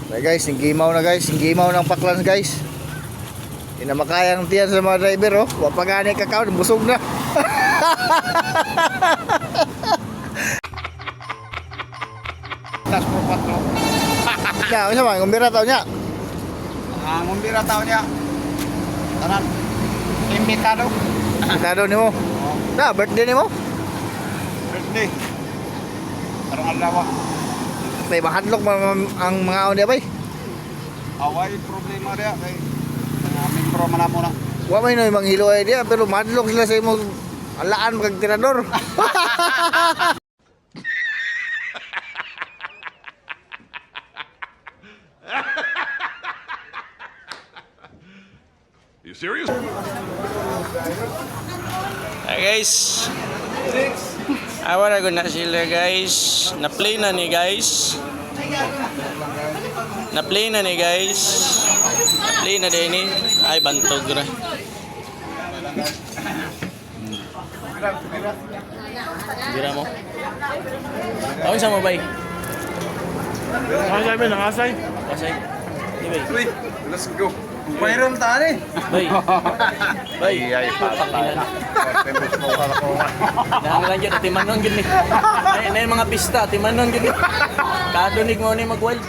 Okay guys, singgimaw na guys. Singgimaw ng Paklan guys. Hindi na makayang tiyan sa mga driver oh. Wapagani kakao, busog na. Tas po patro. Ya, ano man, kumbira tao niya. Mumbira tao niya. Tanan. Imbitado. Kitado ni mo. Na, birthday ni mo. Birthday. Karong alawa. Tay mahadlok ang mga aon niya bay. Away problema dia kay membro man mo na. Wa may no manghilo ay dia pero madlok sila sa imong alaan kag tirador. You serious? Hi guys. Awa na na sila guys. Na-play na ni guys. Na-play na ni guys. Na-play na din ni. Ay bantog ra. Gira mo. Awon sa mo bay. Ang sabi ng asay. Asay. Di bay. Uy, let's go. Mayroon tani. Bay. Bay. Ay, patay na. Tempos mo ka ko. Nanglan dyan, timanon gini. Na yung mga pista, timanon gini. Kadunig mo ni mag-wild.